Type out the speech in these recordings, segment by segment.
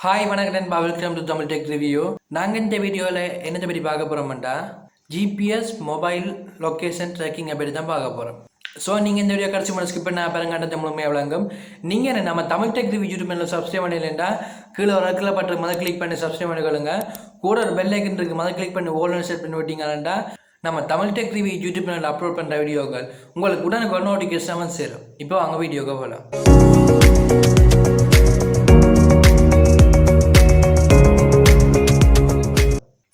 Hi வணக்கம் நண்பா, welcome to Tamil tech review. நாங்கள் இந்த வீடியோவில் என்னத்தை பற்றி பார்க்க போகிறோம்டா ஜிபிஎஸ் மொபைல் லொக்கேஷன் ட்ராக்கிங்கை பற்றி தான் பார்க்க போகிறோம். ஸோ நீங்கள் இந்த வீடியோ கடைசி முறை ஸ்கிப் பண்ண பாருங்கன்றதை முழுமையாக விளங்கும். நீங்கள் நம்ம தமிழ் டெக் ரிவ்யூ யூடியூப் சேனலில் சப்ஸ்கிரைப் பண்ணலைன்னா கீழே ஒரு கீழே பட்டு மத கிளிக் பண்ணி சப்ஸ்கிரைப் பண்ணிக்கொள்ளுங்க. கூட ஒரு பெல் ஐக்கன் இருக்குது, மத கிளிக் பண்ணி ஓல்னு செட் பண்ணி விட்டீங்கன்னா நம்ம தமிழ் டெக் ரிவ்யூ யூடியூப் சேனலில் அப்லோட் பண்ணுற வீடியோக்கள் உங்களுக்கு உடனே நோட்டிஃபிகேஷன் சேரும். இப்போ அங்கே வீடியோக்கு போகலாம்.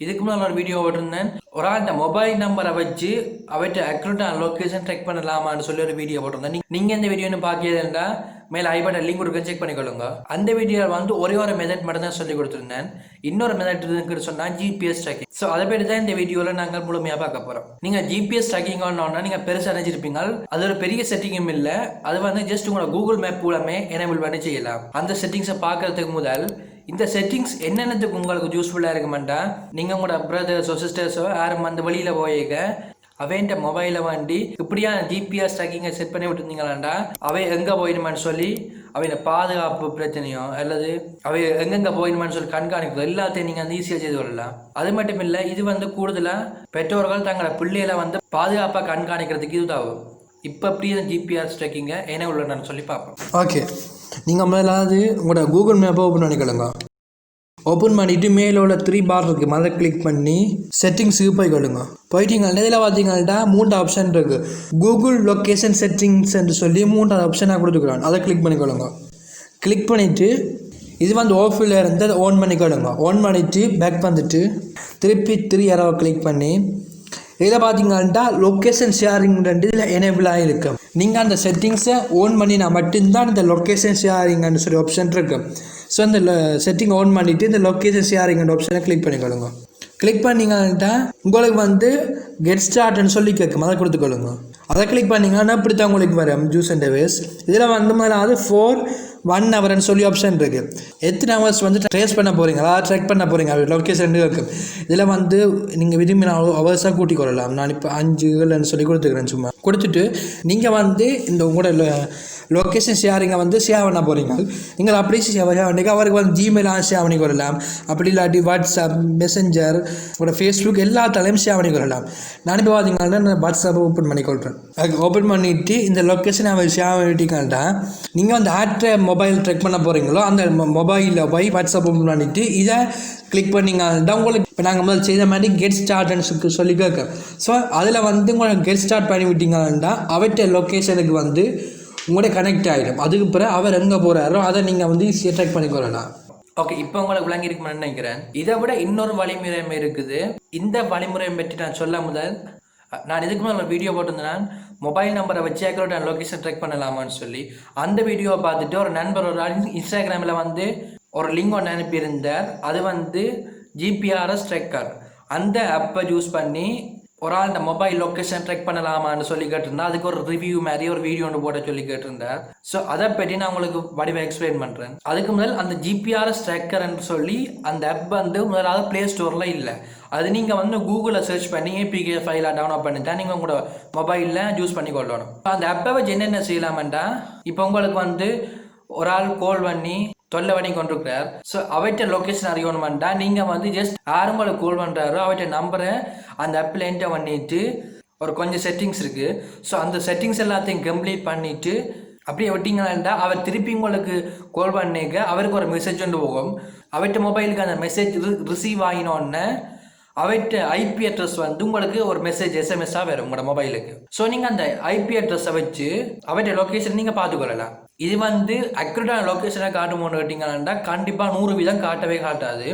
இதுக்கு முன்னாடி ஒரு வீடியோ போட்டிருந்தேன். ஒரு ஆள்கிட்ட மொபைல் நம்பரை வச்சு அவற்றை அக்யூரேட்டான லொக்கேஷன் ட்ரெக் பண்ணலாமான்னு சொல்லி ஒரு வீடியோ போட்டிருந்தேன். நீங்கள் இந்த வீடியோன்னு பார்க்கிறதுனா மேலே ஐபட்ட லிங்க் கொடுக்க செக் பண்ணிக்கொள்ளுங்க. அந்த வீடியோவில் ஒரே ஒரு மெத்தட் மட்டும் தான் சொல்லி கொடுத்துருந்தேன். இன்னொரு மெத்தட் இருக்குன்னு சொன்னால் ஜிபிஎஸ் ட்ராக்கிங். ஸோ அதை பற்றி தான் இந்த வீடியோவில் நாங்கள் முழுமையாக பார்க்க போகிறோம். நீங்கள் ஜிபிஎஸ் ட்ராக்கிங் ஆனோன்னா நீங்கள் பெருசாக நினைச்சிருப்பீங்க. அது ஒரு பெரிய செட்டிங்கும் இல்லை. அது ஜஸ்ட் உங்களோட கூகுள் மேப் மூலமே எனேபிள் பண்ணி செய்யலாம். அந்த செட்டிங்ஸை பார்க்கறதுக்கு முதல் இந்த செட்டிங்ஸ் என்னென்னத்துக்கு உங்களுக்கு யூஸ்ஃபுல்லாக இருக்குமெண்டா, நீங்கள் உங்களோட பிரதர்ஸோ சிஸ்டர்ஸோ யாரும் அந்த வழியில் போயிருக்க அவன்கிட்ட மொபைலை வாண்டி இப்படியான ஜிபிஎஸ் ட்ராக்கிங்கை செட் பண்ணி விட்டுருந்தீங்களாண்டா அவை எங்கே போயிடுமான்னு சொல்லி அவையோட பாதுகாப்பு பிரச்சனையோ அல்லது அவை எங்கெங்கே போயிடுமான்னு சொல்லி கண்காணிக்கிறோம் எல்லாத்தையும் நீங்கள் ஈஸியாக செய்து கொள்ளலாம். அது மட்டும் இல்லை, இது கூடுதலாக பெற்றோர்கள் தங்களோட பிள்ளைகளை பாதுகாப்பாக கண்காணிக்கிறதுக்கு இதுதாகும். இப்போ அப்படியே ஜிபிஎஸ் ட்ராக்கிங்கை என்ன உள்ளன்னு சொல்லி பார்ப்போம். ஓகே, நீங்கள் முதலாவது உங்களோட கூகுள் மேப்பை ஓப்பன் பண்ணிக்கொள்ளுங்க. ஓப்பன் பண்ணிவிட்டு மேலே உள்ள 3 பார் இருக்குது, அதை கிளிக் பண்ணி செட்டிங்ஸுக்கு போய்க்கொள்ளுங்க. போயிட்டீங்கன்னா இதில் பார்த்தீங்கன்னா 3 ஆப்ஷன் இருக்குது. கூகுள் லொக்கேஷன் செட்டிங்ஸ் என்று சொல்லி 3 ஆப்ஷனாக கொடுத்துக்கிறாங்க. அதை கிளிக் பண்ணிக்கொள்ளுங்க. கிளிக் பண்ணிவிட்டு இது ஆஃபில் இருந்து அதை ஓன் பண்ணிக்கொள்ளுங்க. ஓன் பண்ணிவிட்டு பேக் வந்துட்டு திருப்பி 3 யாராவது கிளிக் பண்ணி இதில் பார்த்தீங்கன்னா லொக்கேஷன் ஷேரிங் இதில் எனேபிள் ஆகிருக்கும். நீங்கள் அந்த செட்டிங்ஸை ஓன் பண்ணினா மட்டும்தான் இந்த லொக்கேஷன் ஷேரிங்னு சொல்லி ஆப்ஷன் இருக்குது. ஸோ அந்த செட்டிங் ஓன் பண்ணிவிட்டு இந்த லொக்கேஷன் ஷேரிங் ஆப்ஷனை கிளிக் பண்ணிக்கொள்ளுங்க. கிளிக் பண்ணிங்கன்னா உங்களுக்கு கெட் ஸ்டார்ட்னு சொல்லி கேட்கும், அதை கொடுத்துக்கொள்ளுங்க. அதை கிளிக் பண்ணிங்கன்னா இப்படி தான் உங்களுக்கு வரும் ஜூஸ் அண்ட் வேஸ். இதில் முதலாவது 4-1 ஹவர்னு சொல்லி ஆப்ஷன் இருக்குது. எத்தனை ஹவர்ஸ் ட்ரேஸ் பண்ண போகிறீங்க, அதாவது ட்ரெக் பண்ண போகிறீங்க லொக்கேஷன் இருக்குது. இதில் நீங்கள் விரும்பின ஹவர்ஸாக கூட்டிக் கொள்ளலாம். நான் இப்போ 5 சொல்லி கொடுத்துக்கிறேன். சும்மா கொடுத்துட்டு நீங்கள் இந்த உங்களோட லொக்கேஷன் ஷேரிங்கை ஷேர் பண்ண போகிறீங்க. நீங்கள் அப்படியே ஷேர் பண்ணிக்க அவருக்கு ஜிமெயில் ஷேர் பண்ணி கொள்ளலாம். அப்படி இல்லாட்டி வாட்ஸ்அப், மெசஞ்சர், உங்களோட ஃபேஸ்புக் எல்லாத்தாலையும் ஷேர் பண்ணி கொள்ளலாம். நான் இப்போ பார்த்தீங்கன்னா நான் வாட்ஸ்அப்பை ஓப்பன் பண்ணி கொள்கிறேன். ஓப்பன் பண்ணிவிட்டு இந்த லொக்கேஷனை அவர் ஷேர் பண்ணிட்டீங்கன்னா நீங்கள் ஆட்ரை மொபைல் ட்ரெக் பண்ண போகிறீங்களோ அந்த மொபைலில் போய் வாட்ஸ்அப் ஓப்பன் பண்ணிவிட்டு இதை கிளிக் பண்ணிங்கன்னா உங்களுக்கு இப்போ நாங்கள் முதல் செய்த மாதிரி கெட் ஸ்டார்ட்னு சொல்லி கேட்கும். ஸோ அதில் உங்களுக்கு கெட் ஸ்டார்ட் பண்ணி விட்டீங்கன்னா அவற்றை லொக்கேஷனுக்கு உங்களோட கனெக்ட் ஆகிடும். அதுக்கு பிறகு அவர் எங்கே போகிறாரோ அதை நீங்கள் ஈஸியாக ட்ரெக் பண்ணிக்கொள்ளலாம். ஓகே, இப்போ உங்களுக்கு விளங்கியிருக்குன்னு நினைக்கிறேன். இதை விட இன்னொரு வழிமுறை இருக்குது. இந்த வழிமுறையை பற்றி நான் சொல்ல முதல் நான் இதுக்கு மேலே ஒரு வீடியோ போட்டிருந்தேன், மொபைல் நம்பரை வச்சு அக்யூரேட்டான லொக்கேஷன் ட்ரெக் பண்ணலாமான்னு சொல்லி. அந்த வீடியோவை பார்த்துட்டு ஒரு நண்பர் ஒரு இன்ஸ்டாகிராமில் ஒரு லிங்க் ஒன்று அனுப்பியிருந்தார். அது ஜிபிஆர்எஸ் ட்ரெக்கர். அந்த ஆப்பை யூஸ் பண்ணி ஒரு ஆள் இந்த மொபைல் லொக்கேஷன் ட்ரெக் பண்ணலாமான்னு சொல்லி கேட்டிருந்தா அதுக்கு ஒரு ரிவ்யூ மாதிரி ஒரு வீடியோ ஒன்று போட சொல்லி கேட்டிருந்தேன். ஸோ அதை பற்றி நான் உங்களுக்கு வடிவாக எக்ஸ்பிளைன் பண்ணுறேன். அதுக்கு முதல் அந்த ஜிபிஆர்எஸ் ட்ரெக்கர்ன்னு சொல்லி அந்த ஆப் முதலாவது ப்ளே ஸ்டோரில் இல்லை. அது நீங்கள் கூகுளில் சர்ச் பண்ணி ஏபிகே ஃபைலாக டவுன்லோட் பண்ணி தான் நீங்கள் உங்களோட மொபைலில் யூஸ் பண்ணி கொள்ளணும். அந்த ஆப்பை வச்சு என்னென்ன செய்யலாமெண்டா, இப்போ உங்களுக்கு ஒரு ஆள் கால் பண்ணி தொல்லை பண்ணி கொண்டிருக்கிறார். ஸோ அவற்றை லொக்கேஷன் அறியணுமெண்டா நீங்கள் ஜஸ்ட் யாரும் உங்களுக்கு கால் பண்ணுறாரோ அவற்றை நம்பரை அந்த ஆப்பில் என்டர் பண்ணிட்டு ஒரு கொஞ்சம் செட்டிங்ஸ் இருக்குது. ஸோ அந்த செட்டிங்ஸ் எல்லாத்தையும் கம்ப்ளீட் பண்ணிவிட்டு அப்படியே விட்டிங்கன்னா அவர் திருப்பி உங்களுக்கு கால் பண்ணிக்க அவருக்கு ஒரு மெசேஜ் ஒன்று போகும். அவற்றை மொபைலுக்கு அந்த மெசேஜ் ரிசீவ் ஆகினோடனே அவற்ற ஐபி அட்ரஸ் உங்களுக்கு ஒரு மெசேஜ் எஸ்எம்எஸ்ஸாக வரும் உங்களோட மொபைலுக்கு. ஸோ நீங்கள் அந்த ஐபி அட்ரஸை வச்சு அவற்ற லொக்கேஷன் நீங்கள் பார்த்துக்கொள்ளலாம். இது அக்யூரேட்டான லொக்கேஷனை காட்டுமோன்னு கேட்டிங்கன்னா கண்டிப்பாக 100% காட்டவே காட்டாது.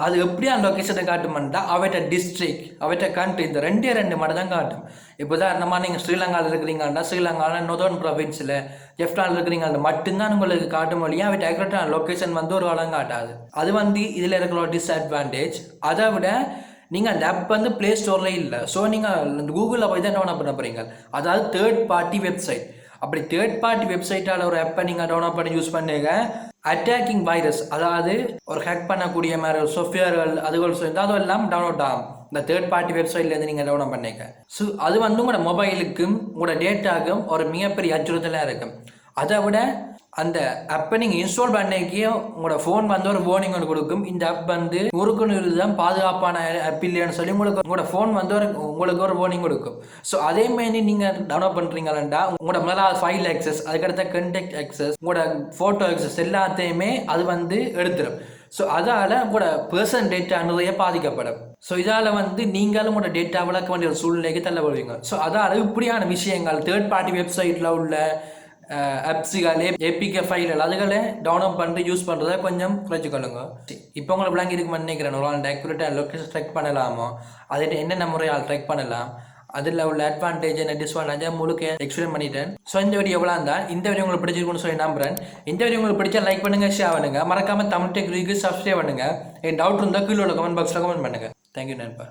அது எப்படியா லொக்கேஷனை காட்டுமெண்டா அவற்ற டிஸ்ட்ரிக்ட், அவற்ற கண்ட்ரி, இந்த 2 மட்டும் தான் காட்டும். இப்போ தான் நீங்கள் ஸ்ரீலங்காவில் இருக்கிறீங்கன்னா ஸ்ரீலங்காவில் நொதர்ன் ப்ரொவின்ஸில் லெஃப்டானில் இருக்கிறீங்க மட்டும்தான் உங்களுக்கு காட்டும் மொழியாக அவற்ற அக்யூரேட்டான லொக்கேஷன் ஒரு காலம் காட்டாது. அது இதில் இருக்கிற ஒரு டிஸ்அட்வான்டேஜ். அதை விட நீங்கள் அந்த ஆப் ப்ளே ஸ்டோரில் இல்லை. ஸோ நீங்கள் கூகுளில் போய் தான் டவுன்லோட் பண்ண போகிறீங்க. அதாவது தேர்ட் பார்ட்டி வெப்சைட். அப்படி தேர்ட் பார்ட்டி வெப்சைட்டால் ஒரு ஆப்பை நீங்கள் டவுன்லோட் பண்ணி யூஸ் பண்ணுங்க. அட்டாக்கிங் வைரஸ், அதாவது ஒரு ஹேக் பண்ணக்கூடிய மாதிரி ஒரு சாஃப்ட்வேர்கள் அதுகள் அதெல்லாம் டவுன்லோட் ஆகும் இந்த தேர்ட் பார்ட்டி வெப்சைட்லேருந்து நீங்கள் டவுன்லோட் பண்ணிக்க. ஸோ அது உங்களோட மொபைலுக்கும் உங்களோட டேட்டாவுக்கும் ஒரு மிகப்பெரிய அச்சுறுத்தலாக இருக்கும். அதை விட அந்த ஆப்பை நீங்கள் இன்ஸ்டால் பண்ணிக்கே உங்களோட ஃபோன் வந்து ஒரு வார்னிங் ஒன்று கொடுக்கும். இந்த ஆப் வந்து நூறுக்கு தான் பாதுகாப்பான ஆப் இல்லைன்னு சொல்லி உங்களுக்கு உங்களோட ஃபோன் வந்து உங்களுக்கு ஒரு வார்னிங் கொடுக்கும். ஸோ அதே மாதிரி நீங்கள் டவுன்லோட் பண்ணுறீங்களா உங்களோட முதலாவது ஃபைல் ஆக்சஸ், அதுக்கடுத்த கண்டெக்ட் ஆக்சஸ், உங்களோட ஃபோட்டோ ஆக்சஸ் எல்லாத்தையுமே அது வந்து எடுத்துடும். ஸோ அதால் உங்களோட பர்சனல் டேட்டா நிறைய பாதிக்கப்படும். ஸோ இதால் வந்து நீங்களும் உங்களோட டேட்டா விளக்க வேண்டிய ஒரு சூழ்நிலைக்கு தள்ளப்படுவீங்க. ஸோ அதால் இப்படியான விஷயங்கள் தேர்ட் பார்ட்டி வெப்சைட்டில் உள்ள ஆப்ஸுகள் ஏபிகே ஃபைல்கள் அதுகளை டவுன்லோட் பண்ணிட்டு யூஸ் பண்ணுறதை கொஞ்சம் குறைச்சிக்கொள்ளுங்க. இப்போ உங்களுக்கு விளங்கி இருக்குன்னு நினைக்கிறேன். ஒரு ஆள் அக்யூரேட்டாக லொக்கேஷன் ட்ரெக் பண்ணலாமோ, அதை என்னென்ன முறையால் ட்ரெக் பண்ணலாம், அதில் உள்ள அட்வான்டேஜ் என்ன டிஸ்அட்வான்டேஜ் முழுக்க எக்ஸ்பிளைன் பண்ணிட்டேன். ஸோ இந்த வீடியோ எவ்வளோ இருந்தால் இந்த வீடியோ உங்களுக்கு பிடிச்சிருக்குன்னு சொல்லி நம்புறேன். இந்த வீடியோ உங்களுக்கு பிடிச்சா லைக் பண்ணுங்கள், ஷேர் பண்ணுங்கள், மறக்காமல் தமிழ் டெக் ரிவ்யூக்கு சப்ஸ்கிரைப் பண்ணுங்கள். என் டவுட் இருந்தால் கீழே உள்ள கமெண்ட் பாக்ஸில் கமெண்ட் பண்ணுங்கள். தேங்க்யூ நண்பா.